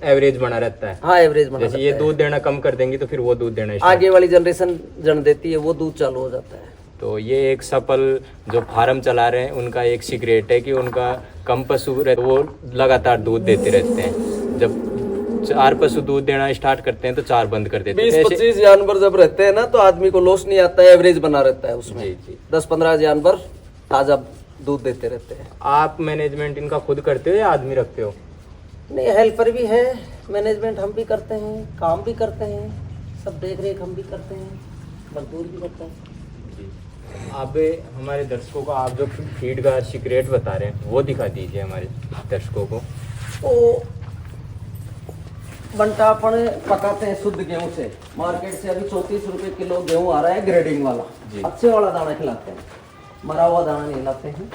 S1: एवरेज बना रहता है?
S2: हाँ, एवरेज बना
S1: जैसे ये
S2: रहता है।
S1: दूध देना कम कर देंगी तो फिर वो दूध देना
S2: आगे वाली जनरेशन जन देती है, वो दूध चालू हो जाता है।
S1: तो ये एक सफल जो फार्म चला रहे हैं उनका एक सीक्रेट है कि उनका कम पशु रहते वो लगातार दूध देते रहते हैं। जब 4 पशु दूध देना स्टार्ट करते हैं तो 4 बंद कर देते हैं।
S2: 20-25 जानवर जब रहते हैं ना तो आदमी को लॉस नहीं आता है, एवरेज बना रहता है उसमें।
S1: जी जी।
S2: 10-15 जानवर ताजा दूध देते रहते हैं।
S1: आप मैनेजमेंट इनका खुद करते हो या आदमी रखते हो?
S2: नहीं, हेल्पर भी है, मैनेजमेंट हम भी करते हैं, काम भी करते हैं, सब देख रेख हम भी करते हैं, मजदूर भी करते हैं।
S1: आप हमारे दर्शकों को आप जो फीड का सीक्रेट बता रहे हैं वो दिखा दीजिए हमारे दर्शकों को।
S2: तो बंटा अपन पकाते हैं शुद्ध गेहूं से। मार्केट से अभी 34 रुपए किलो गेहूं आ रहा है, ग्रेडिंग वाला, अच्छे वाला दाना खिलाते हैं। मरा हुआ दाना नहीं लाते हैं।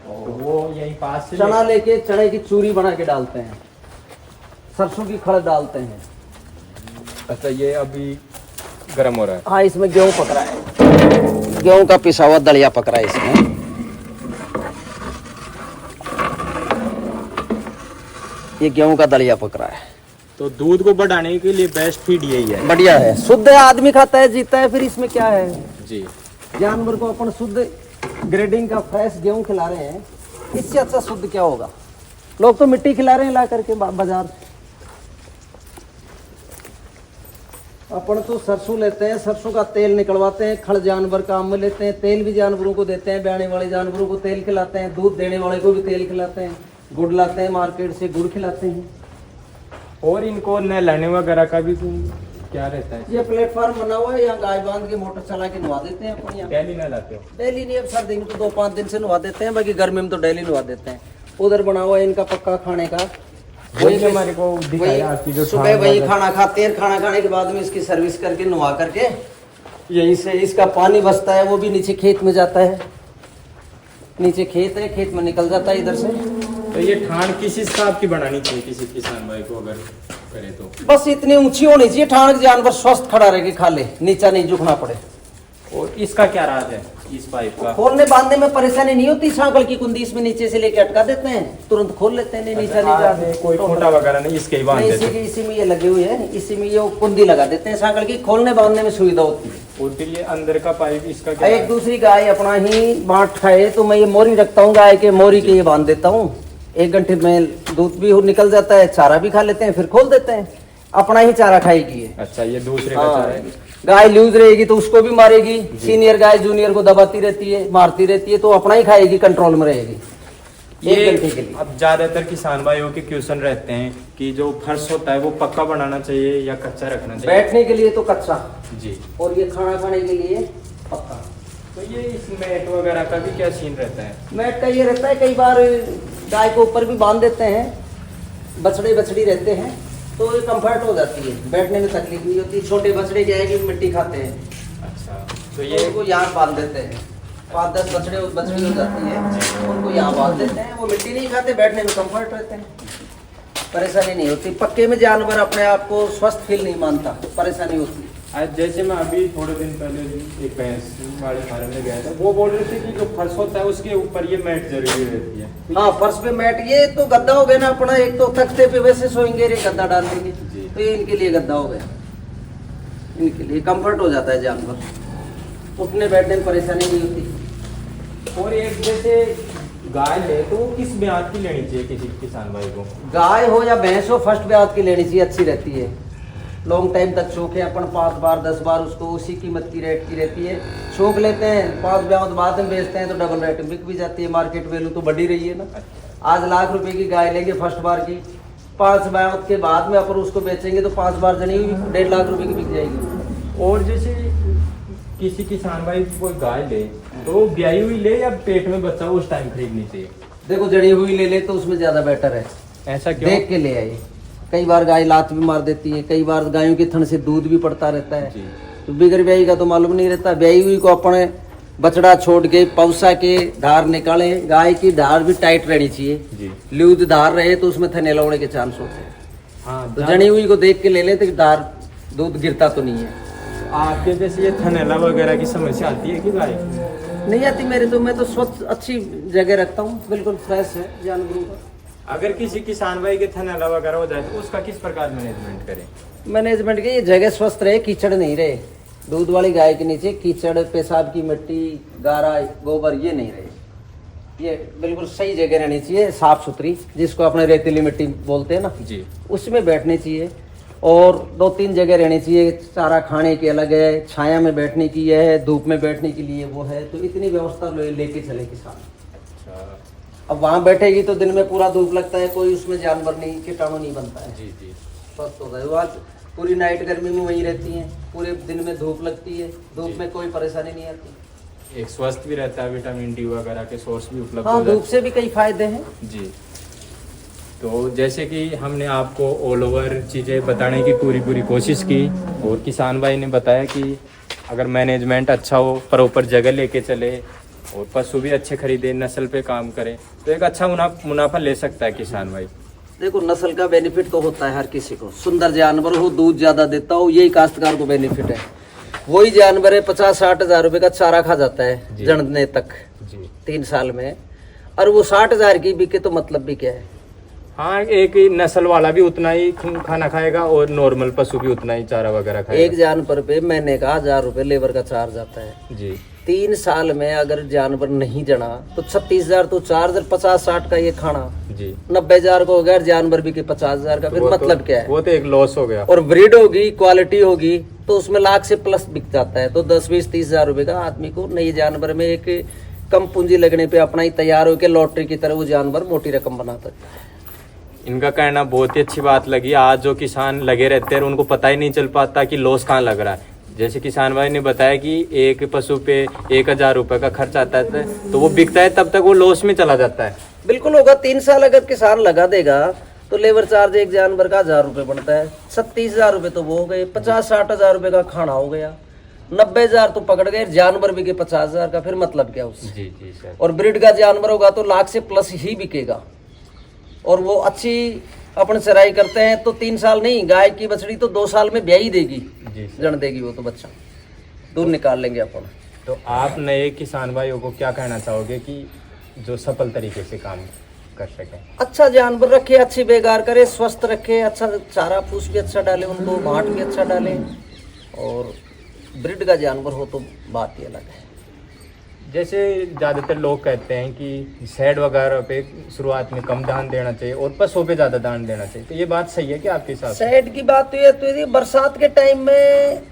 S1: तो वो यहीं पास से
S2: चना लेके चने की चूरी बना के डालते हैं, सरसों की खड़ डालते हैं।
S1: अच्छा, ये अभी गर्म हो रहा है।
S2: हाँ, इसमें गेहूं पक रहा है, गेहूं का पिसा हुआ दलिया पक रहा है इसमें। ये गेहूं का दलिया पक रहा है।
S1: तो दूध को बढ़ाने के लिए बेस्ट फीड यही है।
S2: बढ़िया है, शुद्ध है, आदमी खाता है जीता है, फिर इसमें क्या है।
S1: जी,
S2: जानवर को अपन शुद्ध ग्रेडिंग का फ्रेश गेहूं खिला रहे हैं, इससे अच्छा शुद्ध क्या होगा। लोग तो मिट्टी खिला रहे हैं ला करके बाजार से। अपन तो सरसों लेते हैं, सरसों का तेल निकलवाते हैं, खड़ जानवर काम में लेते हैं, तेल भी जानवरों को देते हैं, ब्याने वाले जानवरों को तेल खिलाते हैं, दूध देने वाले को भी तेल खिलाते हैं, गुड़ लाते हैं मार्केट से, गुड़ खिलाते हैं।
S1: और इनको नहलाने वगैरह का भी क्या रहता है?
S2: ये प्लेटफॉर्म बना हुआ है, यहाँ गाय बांध के मोटर चला के नवा देते हैं अपन यहाँ।
S1: डेली नहलाते हो?
S2: डेली नहीं, अब सर्दी में तो 2-5 दिन से नवा देते हैं, बाकी गर्मी में तो डेली नवा देते हैं। उधर बना हुआ है इनका पक्का खाने का,
S1: वही हमारे को दिखाया आपकी जो
S2: सुबह वही खाना खाते हैं, खाना खाने के बाद में इसकी सर्विस करके नवा करके यहीं से इसका पानी बचता है, वो भी नीचे खेत में जाता है। नीचे खेत है, खेत में निकल जाता है इधर से।
S1: तो ये ठाण किस हिसाब की बनानी चाहिए किसी किसान भाई को अगर करे तो?
S2: बस इतनी ऊंची होनी चाहिए ठाण, जानवर स्वस्थ खड़ा रह के खा ले, नीचा नहीं झुकना पड़े।
S1: और इसका क्या राज है इस पाइप का?
S2: खोलने बांधने में परेशानी नहीं होती, सांकल की कुंडी इसमें नीचे से लेके अटका देते हैं, तुरंत खोल लेते हैं। नहीं नीचा नहीं जा,
S1: कोई खोटा वगैरह नहीं, इसके ही बांध देते हैं।
S2: इसी में ये लगे हुए हैं, इसी में ये कुंडी लगा देते हैं सांकल की, खोलने बांधने में सुविधा होती है।
S1: और फिर ये अंदर का पाइप इसका क्या?
S2: एक दूसरी गाय अपना ही बांट खाए तो मैं ये मोरी रखता हूँ, गाय के मोरी के ये बांध देता हूँ। 1 घंटे में दूध भी निकल जाता है, चारा भी खा लेते हैं, फिर खोल देते हैं, अपना ही चारा खाएगी ये।
S1: अच्छा, ये दूसरे का चारा है।
S2: गाय लूज रहेगी तो उसको भी मारेगी, सीनियर गाय जूनियर को दबाती रहती है, मारती रहती है, तो अपना ही खाएगी, कंट्रोल में रहेगी।
S1: ये
S2: 1 घंटे के लिए।
S1: अब ज्यादातर किसान भाइयों के क्वेश्चन रहते हैं कि जो फर्श होता है वो पक्का बनाना चाहिए या कच्चा रखना चाहिए?
S2: बैठने के लिए तो कच्चा
S1: जी,
S2: और ये खाना खाने के लिए पक्का।
S1: तो ये इस मैट वगैरह का भी क्या सीन रहता है?
S2: मैट का ये रहता है, कई बार गाय को ऊपर भी बांध देते हैं, बछड़े बछड़ी रहते हैं तो ये कंफर्ट हो जाती है, बैठने में तकलीफ नहीं होती। छोटे बछड़े क्या है कि मिट्टी खाते हैं,
S1: अच्छा, तो
S2: तो
S1: ये
S2: उनको यहाँ बांध देते हैं। 5-10 बछड़े बछड़ी हो जाती है, उनको यहाँ बांध देते हैं, वो मिट्टी नहीं खाते, बैठने में कंफर्ट रहते हैं, परेशानी नहीं होती। पक्के में जानवर अपने आप को स्वस्थ फील नहीं मानता, परेशानी होती है।
S1: आज जैसे मैं अभी थोड़े दिन पहले एक भैंस वाले फार्म में गया था, वो बोल रहे थे कि जो फर्श होता है उसके ऊपर ये मैट जरूरी रहती है।
S2: हाँ, फर्श पे मैट, ये तो गद्दा हो गया ना अपना, एक तो तख्ते पे वैसे सोएंगे, ये गद्दा डाल देंगे, तो ये इनके लिए गद्दा हो गया, इनके लिए कंफर्ट हो जाता है जानवर, उठने बैठने में परेशानी नहीं होती।
S1: और एक जैसे गाय ले तो वो किस ब्याज की लेनी चाहिए किसी किसान भाई को?
S2: गाय हो या भैंस हो, फर्स्ट ब्याज की लेनी चाहिए, अच्छी रहती है, लॉन्ग टाइम तक चौके अपन 5 बार 10 बार उसको उसी कीमत की रेट की रहती है। चौक लेते हैं 5 ब्याज बाद में बेचते हैं तो डबल रेट बिक भी जाती है, मार्केट वैल्यू तो बढ़ी रही है ना। आज 1 लाख रुपए की गाय लेंगे फर्स्ट बार की, 5 ब्याज के बाद में अपन उसको बेचेंगे तो 5 बार जनी हुई 1.5 लाख रुपए की बिक जाएगी।
S1: और जैसे किसी किसान भाई कोई गाय ले तो ब्याई हुई ले या पेट में बच्चा उस टाइम खरीदनी चाहिए?
S2: देखो, जड़ी हुई ले ले तो उसमें ज्यादा बेटर है,
S1: ऐसा क्यों?
S2: देख के ले आइए। कई बार गाय लात भी मार देती है, कई बार गायों के थन से दूध भी पड़ता रहता है, तो बिगर ब्याई का तो मालूम नहीं रहता। ब्याई हुई को अपने बछड़ा छोड़ के पौसा के धार निकाले, गाय की धार भी टाइट रहनी चाहिए
S1: जी।
S2: लूज धार रहे तो उसमें थनेला होने के चांस होते हैं।
S1: हाँ,
S2: तो जनी हुई को देख के ले ले तो धार दूध गिरता तो नहीं है।
S1: आपके जैसे ये थनेला वगैरह की समस्या आती है कि गाय?
S2: नहीं आती मेरे तो, मैं तो स्वच्छ अच्छी जगह रखता हूँ, बिल्कुल फ्रेश है जानवरों का।
S1: अगर किसी किसान भाई के थनेला वगैरह हो जाए तो उसका किस प्रकार मैनेजमेंट करें?
S2: मैनेजमेंट के ये जगह स्वस्थ रहे, कीचड़ नहीं रहे, दूध वाली गाय के नीचे कीचड़, पेशाब की मिट्टी, गारा, गोबर ये नहीं रहे, ये बिल्कुल सही जगह रहनी चाहिए, साफ सुथरी, जिसको अपने रेतीली मिट्टी बोलते हैं ना जी, उसमें बैठनी चाहिए। और 2-3 जगह रहनी चाहिए, चारा खाने की अलग है, छाया में बैठने की है, धूप में बैठने के लिए वो है, तो इतनी व्यवस्था लेके चले किसान। अब वहाँ बैठेगी तो दिन में पूरा धूप लगता है, कोई उसमें जानवर नहीं, कीटाणु नहीं बनता है, जी जी स्वस्थ होता है। आज पूरी नाइट गर्मी में वहीं रहती हैं, पूरे दिन में धूप लगती है, धूप में कोई परेशानी नहीं आती,
S1: एक स्वस्थ भी रहता है, विटामिन डी वगैरह के सोर्स भी उपलब्ध
S2: हाँ, धूप से भी कई फायदे हैं
S1: जी। तो जैसे कि हमने आपको ऑल ओवर चीज़ें बताने की पूरी कोशिश की, और किसान भाई ने बताया कि अगर मैनेजमेंट अच्छा हो, प्रॉपर जगह लेके चले, और पशु भी अच्छे खरीदे, नस्ल पे काम करे, तो एक अच्छा मुनाफा ले सकता है किसान भाई।
S2: देखो नस्ल का बेनिफिट तो होता है हर किसी को, सुंदर जानवर हो, दूध ज्यादा देता हो, यही काश्तकार को बेनिफिट है। वही जानवर है 50-60 हजार रुपए का चारा खा जाता है जनने तक
S1: जी
S2: 3 साल में, और वो 60 हजार की बिके तो मतलब भी क्या है।
S1: हाँ, एक ही नस्ल वाला भी उतना ही खाना खाएगा और नॉर्मल पशु भी उतना ही चारा वगैरह खाएगा।
S2: एक जानवर पे महीने का 1000 रुपए लेबर का चार्ज आता है
S1: जी।
S2: 3 साल में अगर जानवर नहीं जना तो 36,000 तो चार्ज, 50-60 का ये खाना
S1: जी,
S2: 90,000 को अगर जानवर भी के 50,000 का, फिर मतलब क्या है।
S1: वो तो एक लॉस हो गया।
S2: और ब्रीड होगी, क्वालिटी होगी तो उसमें लाख से प्लस बिक जाता है। तो 10-20-30 हजार रुपए का आदमी को नए जानवर में एक कम पूंजी लगने पे अपना ही तैयार होकर लॉटरी की तरह वो जानवर मोटी रकम बना सकता है।
S1: इनका कहना बहुत ही अच्छी बात लगी। आज जो किसान लगे रहते हैं उनको पता ही नहीं चल पाता कि लॉस कहाँ लग रहा है। जैसे किसान भाई ने बताया कि एक पशु पे 1,000 रुपए का खर्च आता है, तो वो बिकता है तब तक वो लॉस में चला जाता है।
S2: बिल्कुल होगा। 3 साल अगर किसान लगा देगा तो लेबर चार्ज एक जानवर का 1000 रुपए बनता है, 37,000 रुपए तो वो हो गए, 50-60 हजार रुपए का खाना हो गया, 90,000 तो पकड़ गए, जानवर बिके 50,000 का, फिर मतलब क्या उससे।
S1: जी जी सर।
S2: और ब्रीड का जानवर होगा तो लाख से प्लस ही बिकेगा, और वो अच्छी अपन चराई करते हैं तो 3 साल नहीं, गाय की बछड़ी तो 2 साल में ब्याही देगी, जन देगी वो तो बच्चा, दूध निकाल लेंगे अपन।
S1: तो आप नए किसान भाइयों को क्या कहना चाहोगे कि जो सफल तरीके से काम कर सके?
S2: अच्छा जानवर रखे, अच्छी बेगार करे, स्वस्थ रखे, अच्छा चारा फूस भी अच्छा डाले उनको, भाट भी अच्छा डाले, और ब्रीड का जानवर हो तो बात ही अलग है।
S1: जैसे ज़्यादातर लोग कहते हैं कि शेड वगैरह पे शुरुआत में कम ध्यान देना चाहिए और पशुओं पे ज़्यादा ध्यान देना चाहिए, तो ये बात सही है कि आपके हिसाब से?
S2: शेड की बात तो ये तो, ये बरसात के टाइम में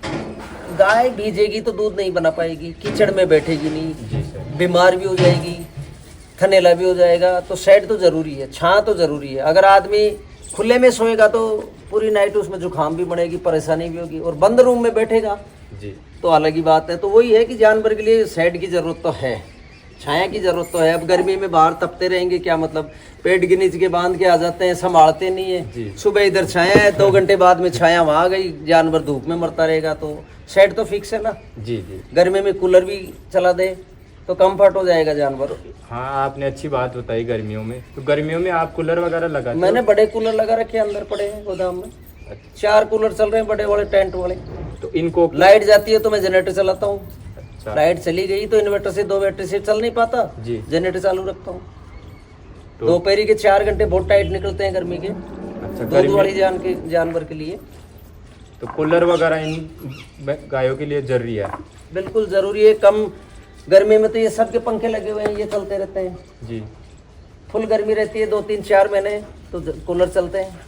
S2: गाय भीजेगी तो दूध नहीं बना पाएगी, कीचड़ में बैठेगी नहीं,
S1: जी सर।
S2: बीमार भी हो जाएगी, थनेला भी हो जाएगा, तो शेड तो जरूरी है, छां तो जरूरी है। अगर आदमी खुले में सोएगा तो पूरी नाइट उसमें जुकाम भी बढ़ेगी, परेशानी भी होगी, और बंद रूम में बैठेगा
S1: जी
S2: तो अलग ही बात है। तो वही है कि जानवर के लिए शेड की जरूरत तो है, छाया की जरूरत तो है। अब गर्मी में बाहर तपते रहेंगे क्या मतलब, पेट के नीचे के बांध के आ जाते हैं, संभालते नहीं है। सुबह इधर छाया है, 2 घंटे बाद में छाया वहां गई, जानवर धूप में मरता रहेगा। तो शेड तो फिक्स है ना।
S1: जी जी।
S2: गर्मी में कूलर भी चला दे तो कंफर्ट हो जाएगा जानवर।
S1: हाँ, आपने अच्छी बात बताई गर्मियों में। तो गर्मियों में आप कूलर वगैरह लगाते हो?
S2: मैंने बड़े कूलर लगा रखे, अंदर पड़े हैं गोदाम में। 4 कूलर चल रहे हैं बड़े बड़े टेंट वाले।
S1: तो इनको
S2: लाइट जाती है तो मैं जनरेटर चलाता हूँ।
S1: अच्छा।
S2: लाइट चली गई तो इन्वर्टर से 2 बैटरी से चल नहीं पाता
S1: जी,
S2: जनरेटर चालू रखता हूँ।
S1: तो
S2: दोपहर के 4 घंटे बहुत टाइट निकलते हैं गर्मी के,
S1: अच्छा,
S2: दूध वाली जानवर के लिए
S1: तो कूलर वगैरह इन गायों के लिए जरूरी है?
S2: बिल्कुल जरूरी है। कम गर्मी में तो ये सबके पंखे लगे हुए हैं, ये चलते रहते हैं
S1: जी।
S2: फुल गर्मी रहती है 2-3-4 महीने तो कूलर चलते हैं।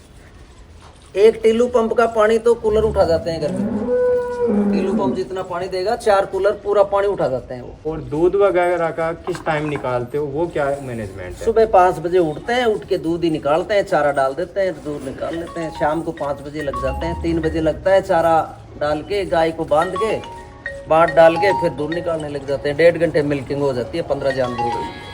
S2: 1 टीलू पंप का पानी तो कूलर उठा जाते हैं गर्मी में। टीलू पंप जितना पानी देगा 4 कूलर पूरा पानी उठा जाते हैं वो।
S1: और दूध वगैरह का किस टाइम निकालते हो, वो क्या मैनेजमेंट है?
S2: सुबह 5 बजे उठते हैं, उठ के दूध ही निकालते हैं, चारा डाल देते हैं, दूध निकाल लेते हैं। शाम को 5 बजे लग जाते हैं, 3 बजे लगता है चारा डाल के, गाय को बांध के, बाट डाल के फिर दूध निकालने लग जाते हैं। 1.5 घंटे मिल्किंग हो जाती है 15 जानवरों की।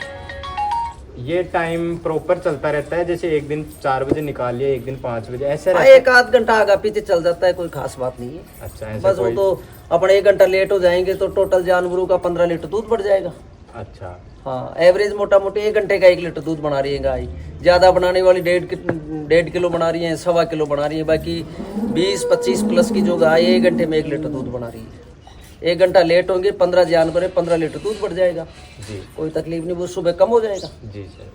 S1: ये टाइम प्रॉपर चलता रहता है? जैसे एक दिन 4 बजे निकाल लिया, एक दिन 5 बजे, ऐसे
S2: हाँ,
S1: रहता है?
S2: 1 आध घंटा आगा पीछे चल जाता है, कोई खास बात नहीं है।
S1: अच्छा, ऐसा
S2: बस वो
S1: कोई?
S2: तो अपने 1 घंटा लेट हो जाएंगे तो टोटल जानवरों का 15 लीटर दूध बढ़ जाएगा।
S1: अच्छा।
S2: हाँ, एवरेज मोटा मोटी 1 घंटे का 1 लीटर दूध बना रही है गाय। ज्यादा बनाने वाली 1.5 किलो बना रही है, 1.25 किलो बना रही है। बाकी 20-25 प्लस की जो गाय 1 घंटे में 1 लीटर दूध बना रही है। 1 घंटा लेट होंगे, 15 जानवर है, 15 लीटर दूध बढ़ जाएगा
S1: जी।
S2: कोई तकलीफ नहीं, वो सुबह कम हो जाएगा।
S1: जी सर।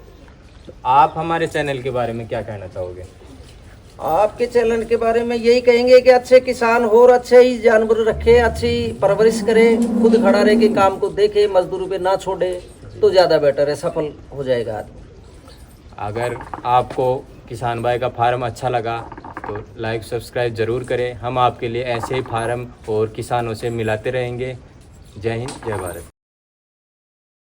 S1: तो आप हमारे चैनल के बारे में क्या कहना चाहोगे?
S2: आपके चैनल के बारे में यही कहेंगे कि अच्छे किसान हो और अच्छे ही जानवर रखे, अच्छी परवरिश करे, खुद खड़ा रहे के काम को देखे, मजदूरों पे ना छोड़े तो ज़्यादा बेटर है, सफल हो जाएगा आदमी।
S1: अगर आपको किसान भाई का फार्म अच्छा लगा तो लाइक सब्सक्राइब ज़रूर करें। हम आपके लिए ऐसे ही फार्म और किसानों से मिलाते रहेंगे। जय हिंद, जय भारत।